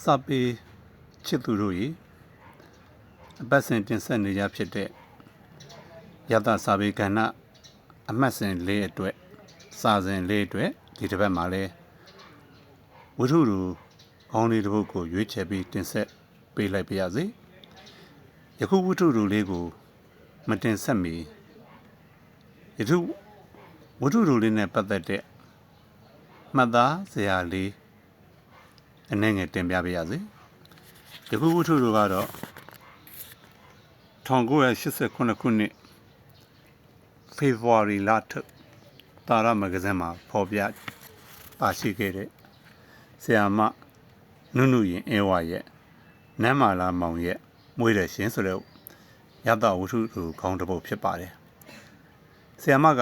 စာပေချစ်သူတို့၏အပတ်စဉ်တင်ဆက်နေကြဖြစ်တဲ့ရသစာပေကဏ္ဍအမှတ်စဉ်၄အတွက်စာစဉ်၄အတွက်ဒီတစ်ပတ်မှာလဲဝတ္ထုတို့ခေါင်းလေးတစ်ပုဒ်ကိုရွေးချယ်ပြီးတင်ဆက်ပေးလိုက်ပါရစေယခုဝတ္ထုတို့လေးကိုမတင်ဆက်မီယခုဝတ္ထုတို့လေးနဲ့ပတ်သက်တဲ့မှတ်သားစရာလေးအနည်းငယ်တင်ပြပါရစေယခုဝတ္ထုတို့ကတော့1989ခုနှစ်ဖေဖော်ဝါရီလထုတ်တာရမဂ္ဂဇင်းမှာဖော်ပြပါရှိခဲ့တဲ့ဆရာမနုနုရင်အဲဝရဲ့နမ်းမာလာမောင်ရဲ့မွေးတဲ့ရှင်ဆိုတဲ့ရသဝတ္ထုတို့ခေါင်းတစ်ပုဒ်ဖြစ်ပါတယ်ဆရာမက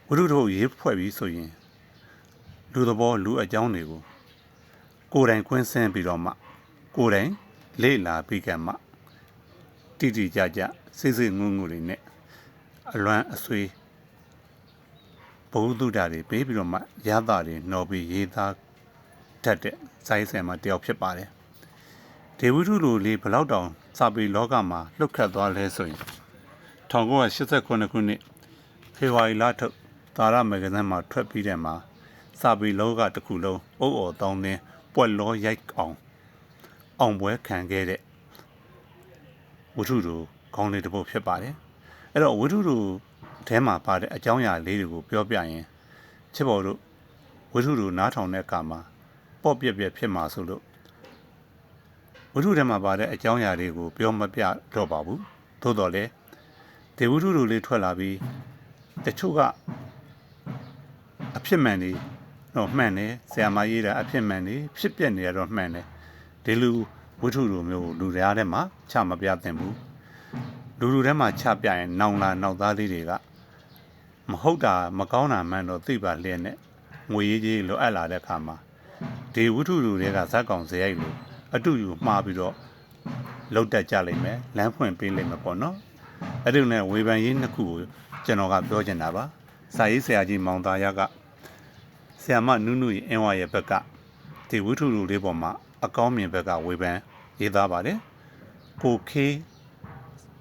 ဝတ္ထုတို့ရေးဖွဲ့ပြီးဆိုရင်လူသဘောလူအကြောင်းတွေကိုကိုယ်တိုင်ကွင်းဆင်းပြီးတော့မှကိုယ်တိုင်လေ့လာပြီးကမှတိတိကျကျစိတ်စိတ်ငုံငုံတွေနဲ့အလွမ်းအဆွေးဘုဟုတုဒ္ဒတွေပေးပြီးတော့မှရသတွေနော်ပြီးရေးသားတတ်တဲ့စာရေးဆရာမတယောက်ဖြစ်ပါတယ်ဒေဝိထုလိုလေးဘလောက်တောင်စာပေလောကမှာလှုပ်ခတ်သွားလဲဆိုရင်1989ခုနှစ်ဖေဖော်ဝါရီလထုတ်တာရမဂ္ဂဇင်းမှာထွက်ပြီးတဲ့မှာစာပေလောကတစ်ခုလုံးအုပ်အော်တောင်းတင်းပွက်လောရိုက်အောင်ပွဲခံခဲ့တဲ့ဝတ္ထုတို့ခေါင်းလေးတစ်ပုဒ်ဖြစ်ပါတယ်အဲ့တော့ဝတ္ထုတို့ထဲမှာပါတဲ့အကြောင်းအရာလေးတွေကိုပြောပြရင်ချစ်ပေါ်တို့ဝတ္ထုတို့နားထောင်တဲ့အခါမှာပေါ့ပြက်ပြက်ဖြစ်မှာဆိုလို့ဝတ္ထုထဲမှာပါတဲ့အကြောင်းအရာတွေကိုပြောမပြတော့ပါဘူးသို့တော်လည်းဒီဝတ္ထုတို့လေးထွက်လာပြီးတချို့ကအဖြစ်မှန်နေတော့မှန်တယ်ဆရာမရေးတာအဖြစ်မှန်နေဖြစ်ပြနေရတော့မှန်တယ်ဒီလူဝတ္ထုတို့မျိုးလူများထဲမှာချမပြသင့်ဘူးလူထဲမှာချပြရင်နောင်လာနောက်သားလေးတွေကမဟုတ်တာမကောင်းတာမှန်တော့သိပါလျက်နဲ့ငွေရေးကြီးလိုအပ်လာတဲ့အခါမှာဒီဝတ္ထုတွေကဇက်ကောင်ဇရိုက်လို့အတူယူမှားပြီးတော့လောက်တက်ကြလိမ့်မယ်လမ်းဖွင့်ပေးလိမ့်မယ်ပေါ့နော်အဲ့ဒီနဲ့ဝေဖန်ရေးနှစ်ခုကိုကျွန်တော်ကပြောချင်တာပါစာရေးဆရာကြီးမောင်သားရကဆရာမနုနုရဲ့အင်းဝရဲ့ဘက်ကဒီဝတ္ထုလေးပေါ်မှာအကောင်းမြင်ဘက်ကဝေဖန်ရေးသားပါတယ်ကိုခေး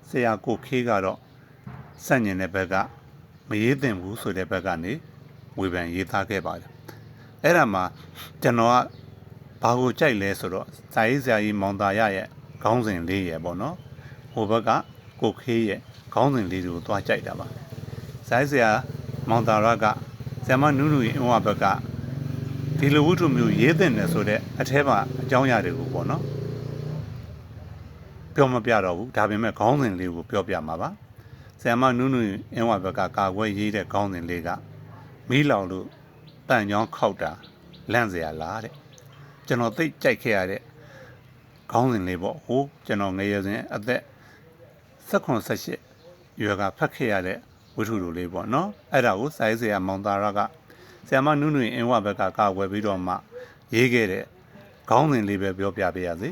ဆရာကိုခေးကတော့စန့်ကျင်တဲ့ဘက်ကမရေးသင့်ဘူးဆိုတဲ့ဘက်ကနေဝေဖန်ရေးသားခဲ့ပါတယ်အဲ့ဒါမှာကျွန်တော်ကဘာကိုကြိုက်လဲဆိုတော့စာရေးဆရာကြီးမောင်သားရရဲ့ခေါင်းစဉ်လေးရဲ့ပေါ့နော်ဟိုဘက်ကကိုခေးရဲ့ခေါင်းစဉ်လေးတွေကိုသွားကြိုက်တာပါစာရေးဆရာမောင်သားရကဆရာမနုနုရဲ့အင်းဝဘက်ကဒီလိုဝတ္ထုမျိုးရေးသင့်တယ်ဆိုတဲ့အထဲမှာအကြောင်းအရာတွေကိုပေါ့နော်ပြောမပြတော့ဘူးဒါပေမဲ့ခေါင်းစဉ်လေးကိုပြောပြမှာပါဆရာမနုနုအင်းဝဘက်ကကာကွယ်ရေးတဲ့ခေါင်းစဉ်လေးကမီးလောင်လို့တန်ချောင်းခောက်တာလန့်เสียလားတဲ့ကျွန်တော်သိကြိုက်ခဲ့ရတဲ့ခေါင်းစဉ်လေးပေါ့ဟိုကျွန်တော်ငယ်ရွယ်စဉ်အသက်18ရွယ်ကဖတ်ခဲ့ရတဲ့ဝတ္ထုလိုလေးပေါ့နော်အဲ့ဒါကိုစာရေးဆရာမောင်သားရကဆရာမနုနုအင်းဝဘက်ကကာကွယ်ပြီးတော့မှရေးခဲ့တဲ့ခေါင်းစဉ်လေးပဲပြောပြပေးရစေ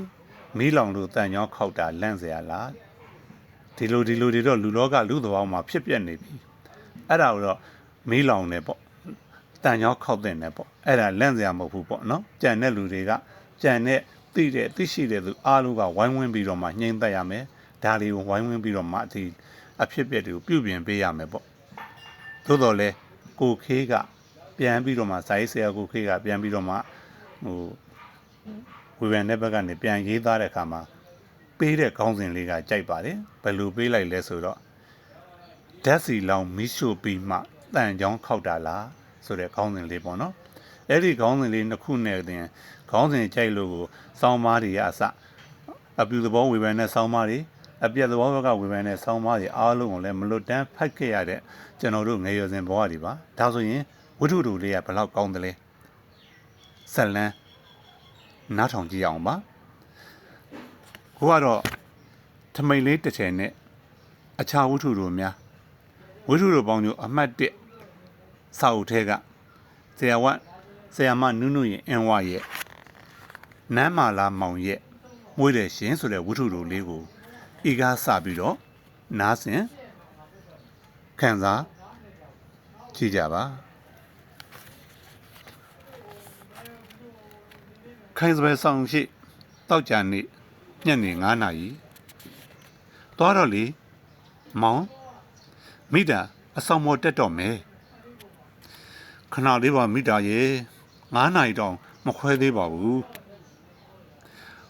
မီးလောင်လို့တန်ချောင်းခောက်တာလန့်เสียလားဒီလိုတွေတော့လူလောကလူသဘောမှာဖြစ်ပြနေပြီအဲ့ဒါကိုတော့မီးလောင်နေပေါ့တန်ချောင်းခောက်တဲ့နေပေါ့အဲ့ဒါလန့်เสียမဟုတ်ဘူးပေါ့နော်ကြံတဲ့လူတွေကကြံတဲ့သိရှိတဲ့သူအားလုံးကဝိုင်းဝန်းပြီးတော့မှညှိမ့်သက်ရမယ်ဒါတွေကိုဝိုင်းဝန်းပြီးတော့မှဒီအဖြစ်ပြက်တွေကိုပြုပြင်ပေးရမယ်ပေါ့သို့တော်လဲကိုခေးကပြန်ပြီးတော့မှစာရေးဆရာကိုခေးကပြန်ပြီးတော့မှဝေဖန်တဲ့ဘက်ကနေပြန်ရေးသားတဲ့အခါမှာပေးတဲ့ခေါင်းစဉ်လေးကကြိုက်ပါတယ်ဘယ်လိုပေးလိုက်လဲဆိုတော့ဓာတ်စီလောင်မီးရှို့ပြီးမှတန်ချောင်းခောက်တာလားဆိုတဲ့ခေါင်းစဉ်လေးပေါ့နော်အဲ့ဒီခေါင်းစဉ်လေးနှစ်ခုနဲ့တင်ခေါင်းစဉ်ကြိုက်လို့ကိုစောင်းမားတွေအစအပြူသဘောဝေဖန်တဲ့စောင်းမားတွေအပြက်သဘောဘက်ကဝေဖန်တဲ့စောင်းမားတွေအားလုံးကိုလည်းမလွတ်တမ်းဖတ်ခဲ့ရတဲ့ကျွန်တော်တို့ငယ်ရွယ်စဉ်ဘဝတွေပါဒါဆိုရင်ဝတ္ထုတို့လေးကဘယ်လောက်ကောင်းတယ်လဲဆက်လန်းနားထောင်ကြည့်အောင်ပါကိုကတော့ထမိန်လေးတစ်ထည်နဲ့အခြားဝတ္ထုတို့များဝတ္ထုတို့ပေါင်းမျိုးအမှတ်1စာအုပ်ထဲကဆရာမနုနုရဲ့အင်းဝရဲ့နမ်းမာလာမောင်ရဲ့မွေးတဲ့ရှင်ဆိုတဲ့ဝတ္ထုတို့လေးကိုဤကားစပြီးတော့နားဆင်ခံစားကြည့်ကြပါခ ခိုင်စပယ်ဆောင်ရှိတောက်ကြနေ့ညနေ9 နာရီသွားတော့လေမောင်မိတာအဆောင်မော်တက်တော့မယ်ခဏလေးပါမိတာရေ9 နာရီတောင်မခွဲသေးပါဘူး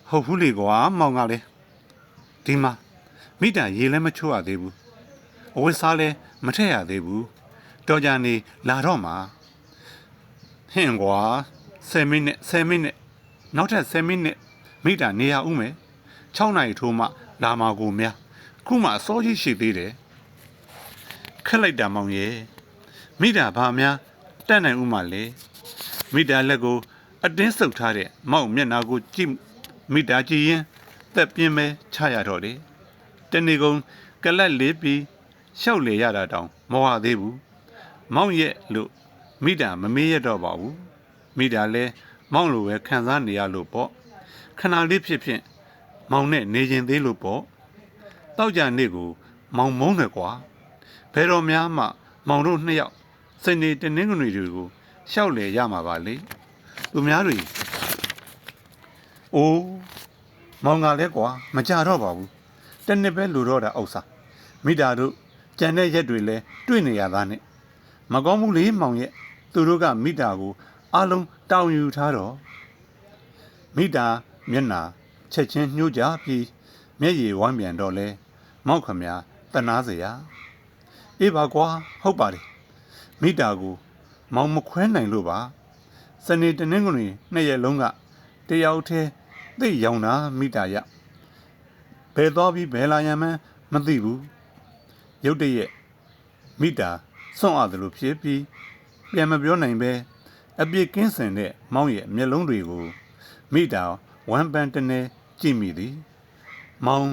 ဟုတ်ဘူးလေကွာမောင်ကလည်းဒီမှာမိတာရေလည်းမချိုးရသေးဘူးအဝတ်စားလည်းမထည့်ရသေးဘူးတော်ကြနေလာတော့မှာဟင်ကွာ10 မိနစ်နောက်ထပ်10 မိနစ်မိတာနေရဦးမယ်6 နာရီထိုးမှလာမှာကိုများခုမှအစောကြီးရှိသေးတယ်ခက်လိုက်တာမောင်ရဲ့မိတာဘာများတက်နိုင်ဦးမှလဲမိတာလက်ကိုအတင်းဆုပ်ထားတဲ့မောက်မျက်နှာကိုကြည့်မိတာကြည့်ရင်သက်ပြင်းပဲချရတော့လေတနေ့ကုန်ကလတ်လေးပြီးရှောက်လေရတာတောင်မဝသေးဘူးမောင်ရဲ့လို့မိတာမမေးရတော့ပါဘူးမိတာလဲမောင်လိုပဲခံစားနေရလို့ပေါ့ခဏလေးဖြစ်မောင်နဲ့နေရင်သေးလို့ပေါ့တောက်ကြနေ့ကိုမောင်မုန်းတယ်ကွာဘယ်တော့များမှမောင်တို့2 ယောက်စနေတနင်္ဂနွေတွေကိုရှောက်လေရမှာပါလေသူများတွေအိုးမောင်ကလည်းကွာမကြတော့ပါဘူးတနေ့ပဲလူတော့တာဥစ္စာမိတာတို့ကြံတဲ့ရက်တွေလဲတွေ့နေရသားနဲ့မကောင်းဘူးလေမောင်ရဲ့သူတို့ကမိတာကိုအလုံးတောင်းယူထားတော့မိတာမျက်နှာချက်ချင်းညှိုးကြပြီးမျက်ရည်ဝမ်းပြန်တော့လဲမောက်ခမတနာစရာအေးပါကွာဟုတ်ပါတယ်မိတာကိုမောင်မခွဲနိုင်လို့ပါစနေတနင်္ဂနွေ2 ရက်လုံးကတယောက်တည်းသိရောင်တာမိတာရဘယ်သွားပြီးဘယ်လာရမှန်းမသိဘူးရုတ်တရက်မိတာစွန့်အားလို့ဖြစ်ပြီးပြန်မပြောနိုင်ပဲအပြစ်ကင်းစင်တဲ့မောင်ရဲ့မျက်လုံးတွေကိုမိတာဝမ်းပန်းတနေကြည့်မိသည်မောင်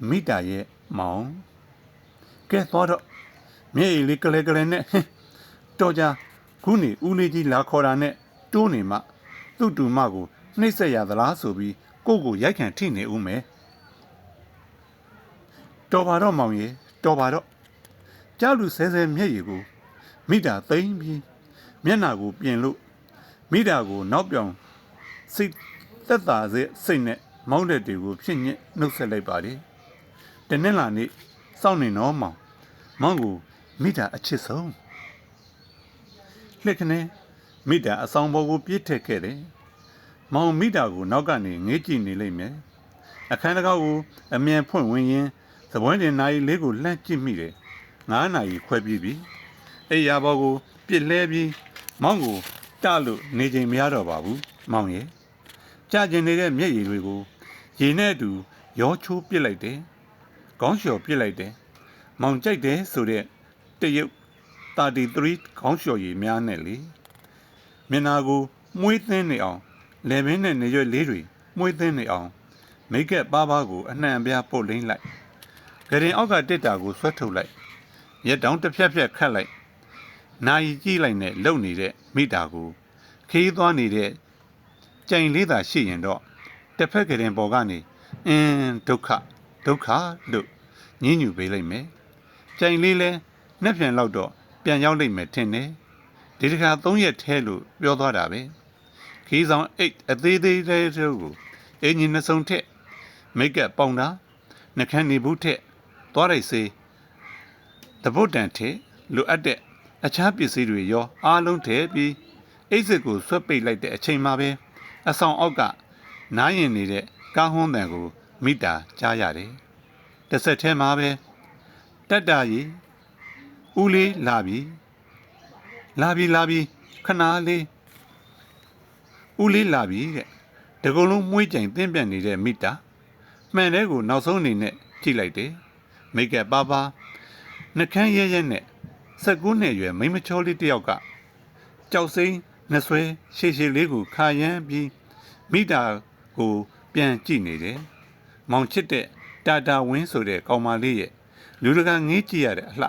မိတာရဲ့မောင်ကဲသွားတော့မျက်ရည်လေးကလေးနဲ့တော်ကြခုနေဦးလေးကြီးလာခေါ်တာနဲ့တိုးနေမှသူ့တူမကိုနှိမ့်ဆက်ရသလားဆိုပြီးကိုရိုက်ခံထိနေဦးမယ်တော်ပါတော့မောင်ရဲ့တော်ပါတော့ကြောက်လူဆဲမျက်ရည်ကိုမိတာသိမ့်ပြီးမျက်နှာကိုပြင်လို့မိတာကိုနောက်ပြောင်စိတ်သက်သာစေစိတ်နဲ့မောင်းတဲ့တွေကိုဖြစ်ညစ်နှုတ်ဆက်လိုက်ပါလေတနေ့လာနေ့စောင့်နေတော့မောင်ကိုမိတာအချစ်ဆုံးလက်ခနဲ့မိတာအဆောင်ပေါ်ကိုပြေးထက်ခဲ့တယ်မောင်မိတာကိုနောက်ကနေငေးကြည့်နေလိမ့်မယ်အခန်းတကားကိုအမြန်ဖွင့်ဝင်ရင်သပွင့်တင်နာရီလေးကိုလှမ်းကြည့်မိတယ်9 နာရီခွဲပြီးပြီအိယာဘောကိုပြစ်လဲပြီးမောင်ကိုတလို့နေချိန်မရတော့ပါဘူးမောင်ရဲ့ကြာကျင်နေတဲ့မျက်ရည်တွေကိုရေနဲ့အတူရောချိုးပစ်လိုက်တယ်ခေါင်းလျှော်ပစ်လိုက်တယ်မောင်ကြိုက်တယ်ဆိုတဲ့တရုတ်33ခေါင်းလျှော်ရည်များနဲ့လေမျက်နာကိုမွေးသင်းနေအောင်လယ်ပင်နဲ့နေရွက်လေးတွေမွေးသင်းနေအောင်မိတ်ကပ်ပါးကိုအနှံ့အပြားပုတ်လိမ့်လိုက်ဂရင်အောက်ကတစ်တာကိုဆွဲထုတ်လိုက်ရက်တောင်တစ်ဖြက်ခတ်လိုက်နာရီကြည့်လိုက်နဲ့လုံနေတဲ့မိတာကိုခီးသွားနေတဲ့ကြိုင်လေးသာရှိရင်တော့တစ်ဖက်ကရင်ပေါ်ကနေဒုက္ခလို့ညှဉ်းညူပေးလိုက်မယ်ကြိုင်လေးလဲနှစ်ပြန်လောက်တော့ပြန်ရောက်လိမ့်မယ်ထင်တယ်ဒီတခါ3 ရက်ထဲလို့ပြောသွားတာပဲခီးဆောင်အိတ်အသေးလေးတို့ကိုအင်းကြီးနှစုံထက်မိတ်ကပ်ပေါင်တာနှခမ်းနေဘူးထက်သွားလိုက်စေတပုတ်တန်ထက်လိုအပ်တဲ့အခြားပစ္စည်းတွေရောအားလုံးထည့်ပြီးအိတ်စစ်ကိုဆွတ်ပိတ်လိုက်တဲ့အချိန်မှာပဲအဆောင်အောက်ကနားရင်နေတဲ့ကားဟွန်းတန်ကိုမိတာကြားရတယ်တစ်ဆက်ထဲမှာပဲတက်တာကြီးဦးလေးလာပြီခဏလေးဦးလေးလာပြီတဲ့တကုံလုံးမွှေးကြိမ်တင်းပြတ်နေတဲ့မိတာမှန်တဲ့ကိုနောက်ဆုံးအနေနဲ့ကြည့်လိုက်တယ်မိတ်ကပ်ပါနှခမ်းရဲနဲ့19 နှစ်အရွယ်မိန်းမချောလေးတယောက်ကကြောက်စိမ့်နှဆွဲရှေလေးကိုခါရမ်းပြီးမိတာကိုပြန်ကြည့်နေတယ်မောင်ချစ်တဲ့တာဝင်းဆိုတဲ့ကောင်မလေးရဲ့လူတကာငေးကြည့်ရတဲ့အလှ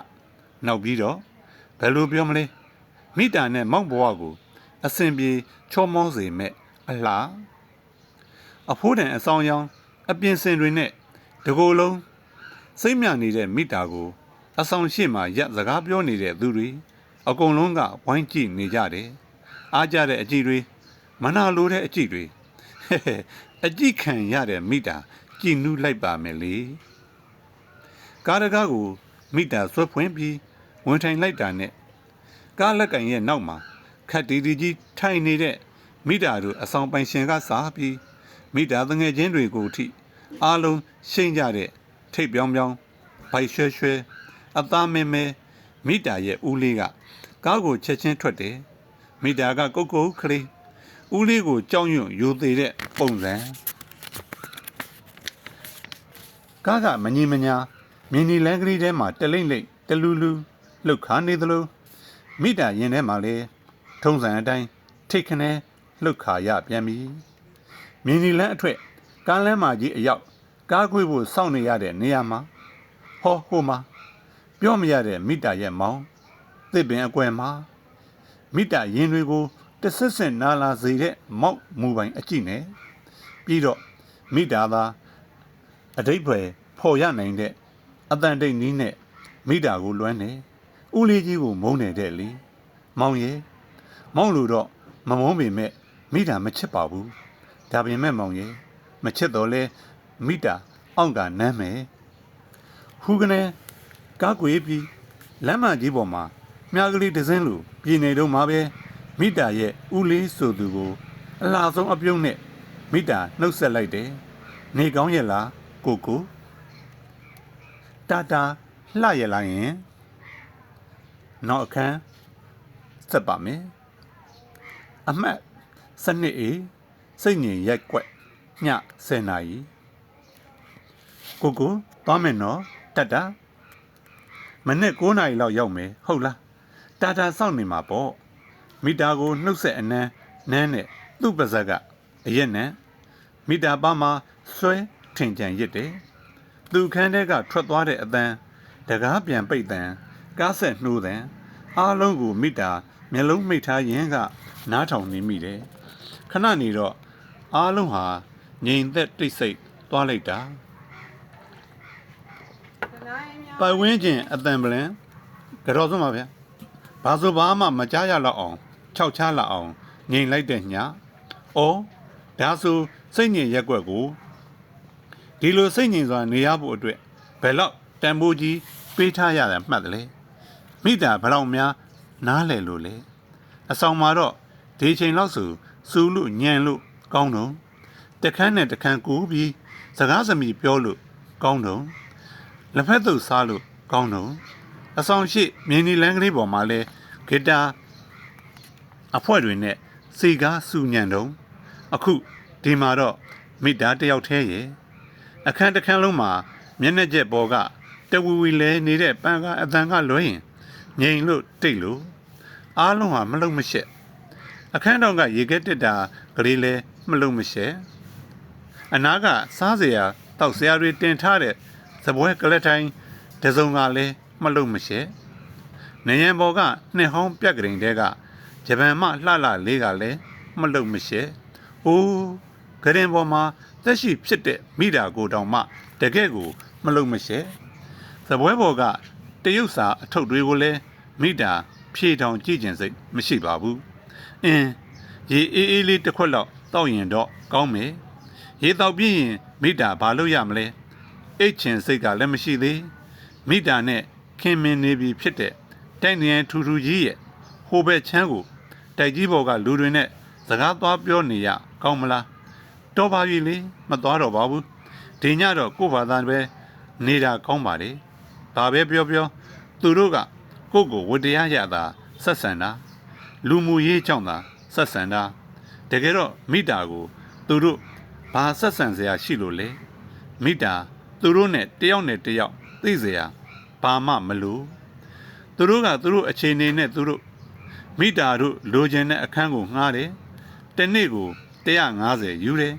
နောက်ပြီးတော့ဘယ်လိုပြောမလဲမိတာနဲ့မောင်ဘဝကိုအစင်ပြေချောမောစေမဲ့အလှအဖိုးတန်အဆောင်ရောင်အပြင်စင်တွေနဲ့တကိုယ်လုံးစိတ်မြနေတဲ့မိတာကိုအဆောင်ရှိမှရစကားပြောနေတဲ့သူတွေအကုန်လုံးကဝိုင်းကြည့်နေကြတယ်အားကြတဲ့အကြည့်တွေမနာလိုတဲ့အကြည့်တွေ အကြည့်ခံရတဲ့မိတာကြည်နူးလိုက်ပါမယ်လေကားတကားကိုမိတာဆွဲဖွင့်ပြီးဝင်ထိုင်လိုက်တာနဲ့ကားလက်ကင်ရဲ့နောက်မှာခတ်တီတီကြီးထိုင်နေတဲ့မိတာတို့အဆောင်ပိုင်ရှင်ကစားပြီးမိတာတငယ်ချင်းတွေကိုအထိအားလုံးရှိမ့်ကြတဲ့ထိပ်ပြောင်းပြောင်းဘိုက်ရွှဲရွှဲအသားမဲမဲမိတာရဲ့ဦးလေးကကားကိုချက်ချင်းထွက်တယ်မိတာကကုတ်ကုတ်ခလေးဦးလေးကိုကြောက်ရွံ့ယိုသေးတဲ့ပုံစံကားကမငြိမညာမြင်းဒီလန်ကလေးထဲမှာတလိမ့်လိမ့်တလူလူလှုပ်ခါနေသလိုမိတာရင်ထဲမှာလေထုံးစံအတိုင်းထိတ်ခနဲလှုပ်ခါရပြန်ပြီမြင်းဒီလန်အထွတ်ကားလမ်းမကြီးအရောက်ကားခွေဖို့စောင့်နေရတဲ့နေရာမှာဟိုမှာပြောမရတဲ့မိတာရဲ့မောင်သစ်ပင်အကွယ်မှာမိတာရင်တွေကိုတဆစ်ဆင့်နာလာစေတဲ့မောက်မူပိုင်အကြည့်နဲ့ပြီးတော့မိတာသာအတိတ်ပဲဖော်ရနိုင်တဲ့အတန်တိတ်နီးနဲ့မိတာကိုလွမ်းနေဦးလေးကြီးကိုမုန်းနေတဲ့လေမောင်ရဲ့မောင်လို့တော့မမုန်းပေမဲ့မိတာမချစ်ပါဘူးဒါပေမဲ့မောင်ရဲ့မချစ်တော့လဲမိတာအောင့်ကနမ်းမယ်ဟူကနေကားကွေးပြီးလမ်းမကြီးပေါ်မှာမြားကလေးတစ်စင်းလိုပြည်နေတော့မှာပဲမိတာရဲ့ဦးလေးဆိုသူကိုအလားဆုံးအပြုံးနဲ့မိတာနှုတ်ဆက်လိုက်တယ်နေကောင်းရဲ့လားကိုတာတာလှရလာရင်နောက်အခန်းဆက်ပါမယ်အမှတ်စနစ်အေးစိတ်ငြိမ်ရိုက်ကွက်ည10နာရီကိုသွားမယ်နော်တတာမနေ့9နာရီလောက်ရောက်မယ်ဟုတ်လားတာတာစောင့်နေမှာပေါ့မိတာကိုနှုတ်ဆက်အနမ်းနန်းနဲ့သူ့ပါဇက်ကအရက်နဲ့မိတာပါမှာဆွဲထင်ကြံရစ်တယ်သူခန်းထဲကထွက်သွားတဲ့အတန်းတကားပြန်ပိတ်တန်းကားဆက်နှိုးတန်းအားလုံးကိုမိတာမျက်လုံးမိတ်ထားရင်းကနားထောင်နေမိတယ်ခဏနေတော့အားလုံးဟာငြိမ်သက်တိတ်ဆိတ်သွားလိုက်တာပိုင်ဝင်းကျင်အတန်ပလန်ကြော်စွန်းပါဗျာဘာဆိုဘာမှမကြားရတော့အောင်ခြောက်ချလာအောင်ငြိမ်လိုက်တဲ့ညအော်ဒါဆိုစိတ်ငြိမ်ရက်ွက်ကိုဒီလိုစိတ်ငြိမ်စွာနေရဖို့အတွက်ဘယ်တော့တန်ဖိုးကြီးပေးထားရတာမှတ်တယ်လေမိတာဘလောက်များနားလဲလို့လေအဆောင်မှာတော့ဒီချိန်လောက်ဆိုစူးလို့ညံလို့ကောင်းတော့တခန်းနဲ့တခန်းကူပြီးစကားစမြည်ပြောလို့ကောင်းတော့လက်ဖက်သုတ်စားလို့ကောင်းတော့အဆောင်ရှိမြင်းဒီလန်းကလေးပေါ်မှာလဲဂီတာအဖွဲ့တွေနဲ့စီကားစူညံတော့အခုဒီမှာတော့မိတာတယောက်တည်းရဲ့အခန်းတစ်ခန်းလုံးမှာမျက်နှာကျက်ပေါ်ကတဝီဝီလဲနေတဲ့ပန်းကအတန်ကလွှဲရင်ငြိမ်လို့တိတ်လို့အားလုံးဟာမလုံမရှက်အခန်းတော်ကရေခဲတက်တာကလေးလဲမလုံမရှက်အနားကစားစရာတောက်စရာတွေတင်ထားတဲ့စပွဲကလက်တိုင်းတစုံကလည်းမလုံမရှက်နေရန်ပေါ်ကနှစ်ဟောင်းပြက်ကလေးတဲကဂျပန်မှလှလှလေးကလည်းမလုံမရှက်အိုးဂရင်ပေါ်မှာသက်ရှိဖြစ်တဲ့မိတာကိုတောင်မှတကယ့်ကိုမလုံမရှက်စပွဲပေါ်ကတရုတ်စာအထုပ်တွေကိုလည်းမိတာဖြေထောင်ကြည့်ကျင်စိတ်မရှိပါဘူးရေအေးအေးလေးတစ်ခွက်လောက်တောက်ရင်တော့ကောင်းမယ်ရေတောက်ပြီးရင်မိတာဘာလို့ရမလဲအိတ်ချင်စိတ်ကလည်းမရှိသေးမိတာနဲ့ခင်မင်နေပြီဖြစ်တဲ့တိုက်နေထူထူကြီးရဲ့ဟိုဘက်ချမ်းကိုတိုက်ကြီးဘော်ကလူတွေနဲ့စကားသွားပြောနေရကောင်းမလားတော့ပါပြီလေမသွားတော့ပါဘူးဒီညတော့ကို့ဘာသာပဲနေတာကောင်းပါလေဒါပဲပြောသူတို့ကကို့ကိုဝတရားရတာဆက်ဆံတာလူမှုရေးကြောင့်သာဆက်ဆံတာတကယ်တော့မိတာကိုသူတို့ဘာဆက်ဆံစရာရှိလို့လဲမိတာသူတို့နဲ့တယောက်နဲ့တယောက်သိစရာဘာမှမလို့သူတို့ကသူတို့အခြေအနေနဲ့သူတို့မိတာတို့လိုချင်တဲ့အခန်းကိုငှားတယ်တနေ့ကို150ယူတယ်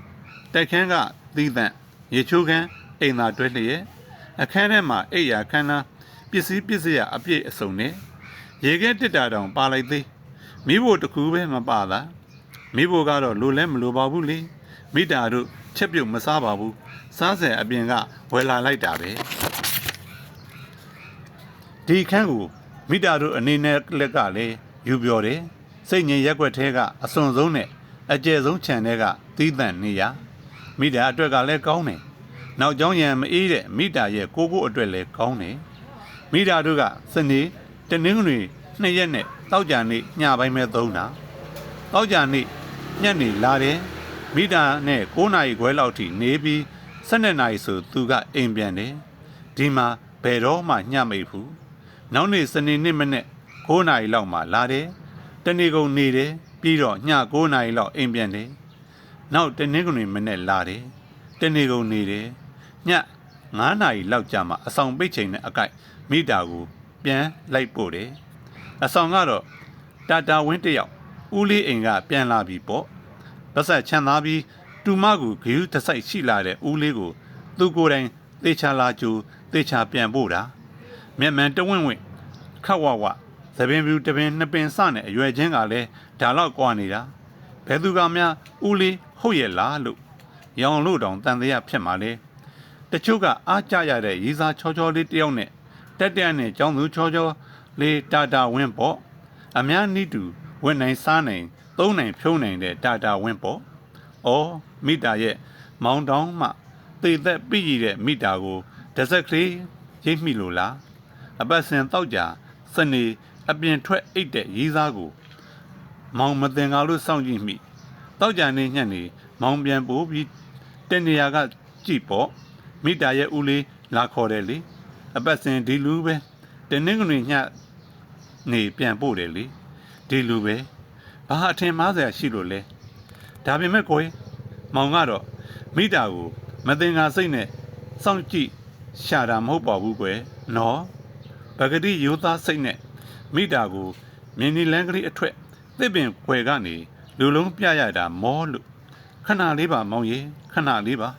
တိုက်ခန်းကသီးသန့်ရေချိုးခန်းအိမ်သာတွဲလျက်အခန်းထဲမှာအိပ်ရာခန်းသားပစ္စည်းအပြည့်အစုံနဲ့ရေခဲတစ်တာတောင်ပါလိုက်သေးမိဖို့တခုပဲမပါတာမိဖို့ကတော့လိုလဲမလိုပါဘူးလေမိတာတို့ချက်ပြုတ်မစားပါဘူးစားစဲအပြင်ကဝယ်လာလိုက်တာပဲဒီခန်းကိုမိတာတို့အနေနဲ့လက်ကလည်းယူပြောတယ်စိတ်ငြိမ်ရက်ွက်ထဲကအစွန်ဆုံးနဲ့ အကျယ်ဆုံးခြံတွေကသီးသန့်နေရမိတာအတွက်ကလည်းကောင်းတယ်နောက်ကျောင်းရံမအေးတဲ့မိတာရဲ့ကိုအတွက်လည်းကောင်းတယ်မိတာတို့ကစနေတနင်္ဂနွေ2ရက်နဲ့တောက်ကြနေ့ညပိုင်းပဲသုံးတာတောက်ကြနေ့ညနေလာတယ်မိတာနဲ့9နာရီခွဲလောက်ထိနေပြီး12နာရီဆိုသူကအိမ်ပြန်တယ်ဒီမှာဘယ်တော့မှညမိတ်ဘူးနောက်နေ့စနေနေ့မနေ့9နာရီလောက်မှလာတယ်တနေ့ကုန်နေတယ်ပြီးတော့ည9နာရီလောက်အိမ်ပြန်တယ်နောက်တနင်္ဂနွေမနေ့လာတယ်တနေ့ကုန်နေတယ်ည9နာရီလောက်ကြာမှအဆောင်ပိတ်ချိန်နဲ့အကိုက်မိတာကိုပြန်လိုက်ပို့တယ်အဆောင်ကတော့တာဝင်းတယောက်ဦးလေးအိမ်ကပြန်လာပြီပေါ့ပတ်ဆက်ချမ်းသာပြီးတူမကိုဂယူးတစိုက်ရှိလာတဲ့ဦးလေးကိုသူကိုယ်တိုင်သေချာလာကြိုသေချာပြန်ပို့တာမျက်မှန်တဝင့်ဝင့်ခတ်ဝဝသပင်ပြူတပင်နှစ်ပင်စနဲ့အရွယ်ချင်းကလည်းဒါလောက်ကွာနေတာဘယ်သူကများဦးလေးဟုတ်ရဲ့လားလို့ရောင်လို့တောင်တန်တရားဖြစ်မှာလေတချို့ကအားကြရတဲ့ရီစာချောချောလေးတယောက်နဲ့တက်နဲ့ကျောင်းသူချောချောလေးတာဝင်းပေါ့အများနည်းတူဝင့်နိုင်စားနိုင်သုံးနိုင်ဖြုံးနိုင်တဲ့တာဝင်းပေါ့အော်မိတာရဲ့မောင်တောင်းမှသေသက်ပြည်ရတဲ့မိတာကိုတစက်ကလေးရိပ်မိလို့လားအပတ်စဉ်တောက်ကြစနေအပြင်ထွက်အိတ်တဲ့ရီစားကိုမောင်မတင်ကားလို့စောင့်ကြည့်မိတောက်ကြနေညက်နေမောင်ပြန်ပို့ပြီးတနေရာကကြည့်ပေါ့မိတာရဲ့ဦးလေးလာခေါ်တယ်လေအပတ်စဉ်ဒီလူပဲတနင်္ဂနွေညနေပြန်ပို့တယ်လေဒီလူပဲဘာအထင်မှားစရာရှိလို့လဲဒါပေမဲ့ကိုယ်မောင်ကတော့မိတာကိုမတင်ကားစိတ်နဲ့စောင့်ကြည့်ရှာတာမဟုတ်ပါဘူးကွယ်နော်ပဂတိရိုးသားစိတ်နဲ့မိတာကိုမြင်းနီလန်းကလေးအထွတ်သစ်ပင်ခွေကနေလူလုံးပြရတာမောလို့ခဏလေးပါမောင်ရေခဏလေးပါ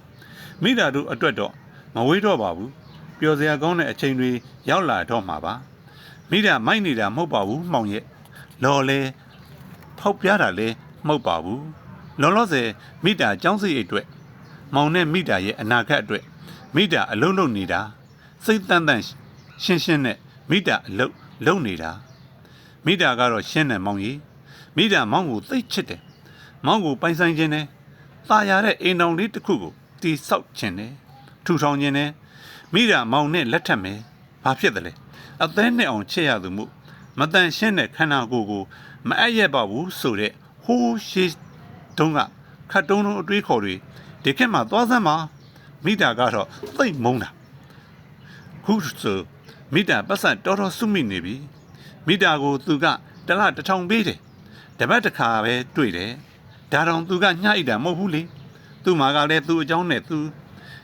မိတာတို့အတွက်တော့မဝေးတော့ပါဘူးပျော်စရာကောင်းတဲ့အချိန်တွေရောက်လာတော့မှာပါမိတာမိုက်နေတာမဟုတ်ပါဘူးမောင်ရဲ့လော်လဲဖောက်ပြတာလဲမဟုတ်ပါဘူးလောလောဆယ်မိတာចောင်းစိတ်အတွက်မောင်နဲ့မိတာရဲ့အနာဂတ်အတွက်မိတာအလုံးလုံးနေတာစိတ်တန်တန်ရှင်းရှင်းနဲ့မိတာအလုံးလုံးနေတာမိတာကတော့ရှင်းတယ်မောင်ကြီးမိတာမောင်ကိုသိချစ်တယ်မောင်ကိုပိုင်ဆိုင်ခြင်းနဲ့ตาရတဲ့အိမ်တော်လေးတစ်ခုကိုတီဆောက်ခြင်းနဲ့ထူထောင်ခြင်းနဲ့မိတာမောင်နဲ့လက်ထပ်မယ်ဘာဖြစ်တယ်လဲအသေးနဲ့အောင်ချစ်ရသူမှုမတန်ရှင်းတဲ့ခန္ဓာကိုယ်ကိုမအပ်ရပါဘူးဆိုတဲ့ဟိုးရှိတုံးကခတ်တုံးအတွေးခေါ်တွေဒီခေတ်မှာသွားစမ်းမှာမိတာကတော့သိမ့်မုန်းတာခုဆိုမိတာပတ်စံတော်တော်စုမိနေပြီမိတာကိုသူကတလ1000ပေးတယ်တပတ်တစ်ခါပဲတွေ့တယ်ဒါတောင်သူကညှိုက်တာမဟုတ်ဘူးလေသူ့မှာကလည်းသူ့အကြောင်းနဲ့သူ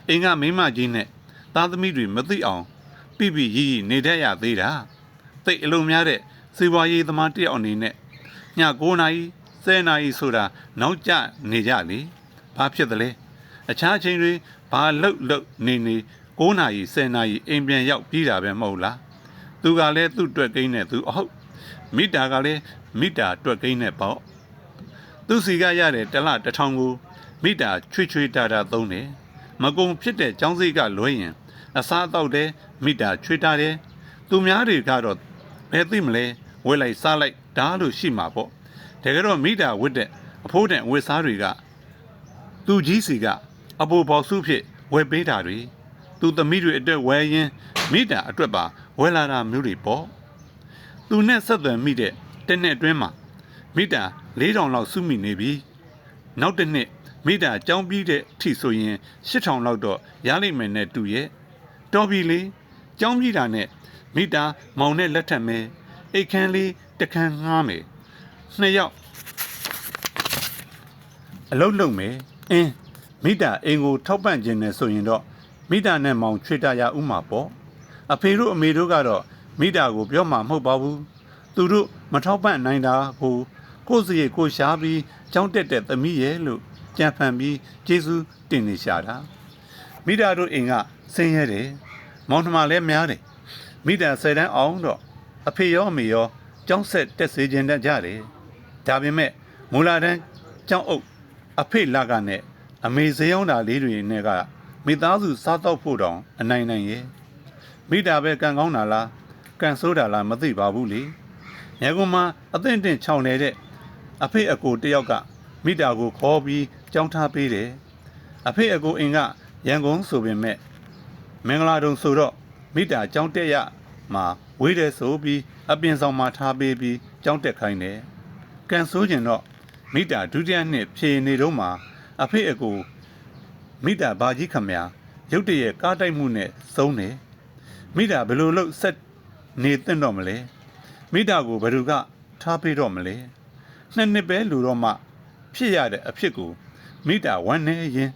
အိမ်ကမိမကြီးနဲ့သားသမီးတွေမသိအောင်ပြရီနေတတ်ရသေးတာတိတ်အလုံးများတဲ့စေပွားရေးသမားတယောက်အနေနဲ့ည9နာရီ10နာရီဆိုတာနောက်ကျနေကြလေဘာဖြစ်တယ်လဲအခြားချိန်တွေဘာလှုပ်နေ9နာရီ10နာရီအိမ်ပြန်ရောက်ပြီးတာပဲမဟုတ်လားသူကလည်းသူ့တွက်ကိန်းနဲ့သူအဟုတ်မိတာကလည်းမိတာတွက်ကိန်းနဲ့ပေါ့သူစီကရတဲ့တလ1000ကိုမိတာချွေတာသုံးတယ်မကုံဖြစ်တဲ့ចောင်းစိတ်ကလွဲရင်အစားအသောက်တဲ့မိတာချွေတာတယ်သူများတွေကတော့ဘယ်သိမလဲဝဲလိုက်စားလိုက်ဒါလို့ရှိမှာပေါ့တကယ်တော့မိတာဝတ်တဲ့အဖိုးတန်ဝတ်စားတွေကသူကြီးစီကအပိုပေါစုဖြစ်ဝယ်ပေးတာတွေသူသမီးတွေအတွက်ဝယ်ရင်မိတာအတွက်ပါဝယ်လာတာမျိုးတွေပေါ့သူနဲ့ဆက်သွယ်မိတဲ့တစ်နှစ်အတွင်းမှာမိတာ4000လောက်စုမိနေပြီနောက်တစ်နှစ်မိတာကြောင်းပြီးတဲ့ထိဆိုရင်8000လောက်တော့ရလိမ့်မယ်နဲ့တူရဲ့တော်ပြီလေကြောင်းပြီးတာနဲ့မိတာမောင်နဲ့လက်ထပ်မယ်အိတ်ခမ်းလေးတခန်းငှားမယ်2ယောက်အလုံးလုံးမယ်မိတာအိမ်ကိုထောက်ပံ့ခြင်းနဲ့ဆိုရင်တော့မိတာနဲ့မောင်ချွေတာရဥမှာပေါ့အဖေတို့အမေတို့ကတော့မိတာကိုပြောမှာမဟုတ်ပါဘူးသူတို့မထောက်ပံ့နိုင်တာကိုယ်စီကိုရှားပြီးကြောင်းတက်တဲ့သမီးရဲ့လို့ကြံဖန်ပြီးကျေးဇူးတင်နေရှာတာမိတာတို့အိမ်ကဆင်းရဲတယ်မောင်နှမလည်းများတယ်မိတာ10တန်းအောင်တော့အဖေရောအမေရောကျောင်းဆက်တက်စေခြင်းတတ်ကြတယ်ဒါပေမဲ့မူလာတန်းကျောင်းအုပ်အဖေလာကနဲ့အမေဇေယောင်းတာလေးတွေနဲ့ကမိသားစုစားတော့ဖို့တောင်အနိုင်ရဲ့မိတာပဲကံကောင်းတာလားကံဆိုးတာလားမသိပါဘူးလေညကုံမှာအသင့်တင်ချောင်းနေတဲ့အဖေအကိုတယောက်က မိတာကိုခေါ်ပြီးကြောင်းထားပေးတယ်အဖေအကိုအင်ကရန်ကုန်ဆိုပေမဲ့မင်္ဂလာတုံဆိုတော့မိတာကြောင်းတက်ရမှာဝေးတယ်ဆိုပြီးအပြင်ဆောင်မှာထားပေးပြီးကြောင်းတက်ခိုင်းတယ်ကန်ဆိုးကျင်တော့မိတာဒုတိယနှစ်ဖြေနေတော့မှာအဖေအကိုမိတာဘာကြီးခမညာရုတ်တရက်ကားတိုက်မှုနဲ့ဆုံးတယ်မိတာဘယ်လိုလုပ်ဆက်နေသင့်တော့မလဲမိတာကိုဘယ်သူကထားပေးတော့မလဲနှစ်နှစ်ပဲလူတော့မှဖြစ်ရတဲ့အဖြစ်ကိုမိတာဝမ်းနေရင်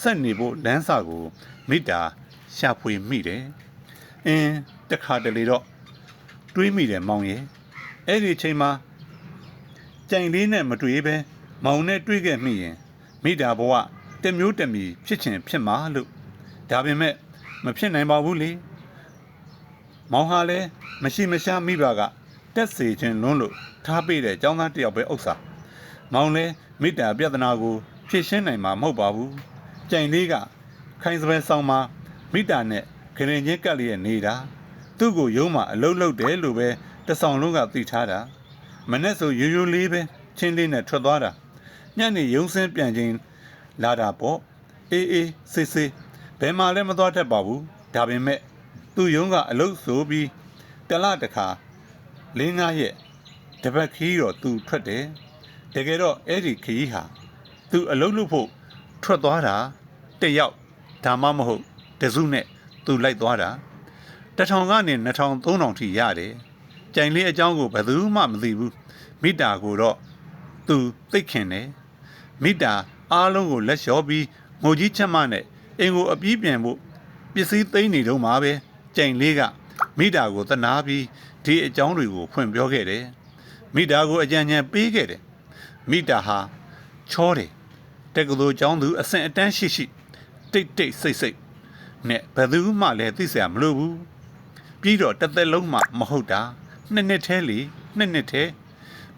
ဆက်နေဖို့လမ်းစာကိုမိတာရှာဖွေမိတယ်တခါတလေတော့တွေးမိတယ်မောင်ရဲ့အဲ့ဒီချိန်မှာကြိုင်လေးနဲ့မတွေ့ပဲမောင်နဲ့တွေ့ခဲ့မိရင်မိတာဘဝတမျိုးတမီဖြစ်ချင်ဖြစ်မှာလို့ဒါပေမဲ့မဖြစ်နိုင်ပါဘူးလေမောင်ဟာလည်းမရှိမရှာမိဘကတက်စေခြင်းလွန်းလို့ထားပေးတဲ့ចောင်းသားတယောက်ပဲဥစ္စာမောင်လည်းမိတာပြဿနာကိုဖြေရှင်းနိုင်မှာမဟုတ်ပါဘူးကြိုင်လေးကခိုင်စပယ်ဆောင်မှာမိတာနဲ့ခရင်ချင်းကပ်လျက်နေတာသူ့ကိုရုံးမှာအလုံးလုံးတယ်လို့ပဲတဆောင်လုံးကသိထားတာမနဲ့ဆိုရိုးရိုးလေးပဲချင်းလေးနဲ့ထွက်သွားတာညနေရုံးစင်းပြန်ချင်းလာတာပေါ့အေးစစ်ဘယ်မှလည်းမသွားတတ်ပါဘူးဒါပေမဲ့သူ့ရုံးကအလုပ်ဆိုပြီးတလတခါ4-5ရက်တပတ်ခီးတော့သူထွက်တယ်တကယ်တော့အဲ့ဒီခီးဟာသူအလုပ်လုပ်ဖို့ထွက်သွားတာတယောက်ဒါမှမဟုတ်တစုနဲ့သူလိုက်သွားတာ1000ကနေ2000 3000ထိရတယ်ကြိုင်လေးအကြောင်းကိုဘယ်သူမှမသိဘူးမိတာကိုတော့သူသိခင်တယ်မိတာအားလုံးကိုလက်လျှော်ပြီးငိုကြီးချက်မနဲ့အင်ကိုအပြီးပြန်ဖို့ပစ္စည်းသိမ်းနေတော့မှပဲကြိုင်လေးကမိတာကိုသနာပြီးဒီအကြောင်းတွေကိုဖွင့်ပြောခဲ့တယ်မိတာကိုအကြံဉာဏ်ပေးခဲ့တယ်မိတာဟာချောတယ်တက္ကသိုလ်ကျောင်းသူအဆင့်အတန်းရှိတိတ်စိတ်နဲ့ဘယ်သူမှလည်းသိစရာမလိုဘူးပြီးတော့တစ်သက်လုံးမှမဟုတ်တာနှစ်ထဲလေနှစ်ထဲ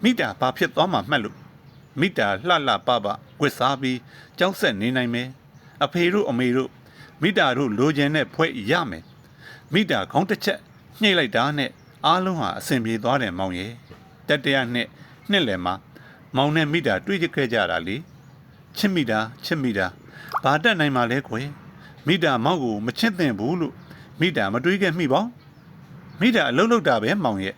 မိတာဘာဖြစ်သွားမှမှတ်လို့မိတာလှပဝစ်စားပြီးကြောက်ဆက်နေနိုင်မယ်အဖေတို့အမေတို့မိတာတို့လိုချင်တဲ့ဖွဲ့ရမယ်မိတာခေါင်းတစ်ချက်ညှိလိုက်တာနဲ့အားလုံးဟာအဆင်ပြေသွားတယ်မောင်ရဲ့တတရနှစ်လယ်မှာမောင်နဲ့မိတာတွေ့ကြခဲ့ကြတာလေချစ်မိတာဘာတက်နိုင်မှလဲခွေမိတာမောင်ကိုမချစ်သင့်ဘူးလို့မိတာမတွေးခဲ့မိပါမိတာအလုံးလုံးတာပဲမောင်ရဲ့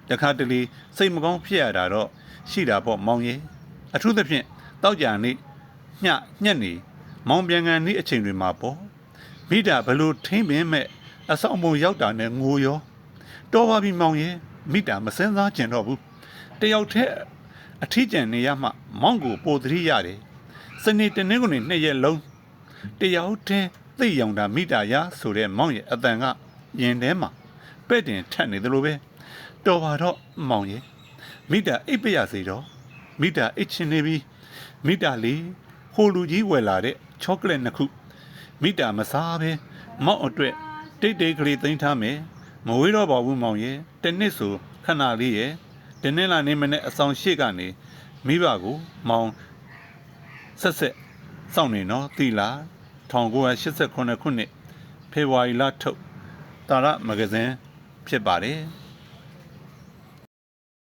တခါတလေစိတ်မကောင်းဖြစ်ရတာတော့ရှိတာပေါ့မောင်ရဲ့အထူးသဖြင့်တောက်ကြနေညက်နေမောင်ပြန်ကန်နေအချိန်တွေမှာပေါ့မိတာဘလို့ထိမ့်ပင်မဲ့အဆောင်ပုံရောက်တာနဲ့ငိုရောတော်ပါပြီမောင်ရဲ့မိတာမစင်းစားကျင်တော့ဘူးတယောက်တည်းအထီးကျန်နေရမှမောင်ကိုပိုသတိရတယ်စနေတနင်္ဂနွေ2ရက်လုံးတယောက်တည်းသိရောင်တာမိတာရဆိုတဲ့မောင်ရဲ့အတန်ကရင်ထဲမှာပဲ့တင်ထက်နေသလိုပဲတော်ပါတော့မောင်ရဲ့မိတာအိပ်ပရစေတော့မိတာအိတ်ချင်နေပြီမိတာလေးဟိုလူကြီးဝယ်လာတဲ့ချောကလက်2ခုမိတာမစားပဲမောက်အတွက်တိတ်ကလေးသိမ်းထားမယ်မဝေးတော့ပါဘူးမောင်ရဲ့တနစ်ဆိုခဏလေးရဲ့တနင်္လာနေ့မနေ့အဆောင်ရှိကနေမိဘကိုမောင်ဆက်စောင့်နေနော်သီလာ1989ခုနှစ်ဖေဖော်ဝါရီလထုတ်တာရမဂဇင်းဖြစ်ပါတယ်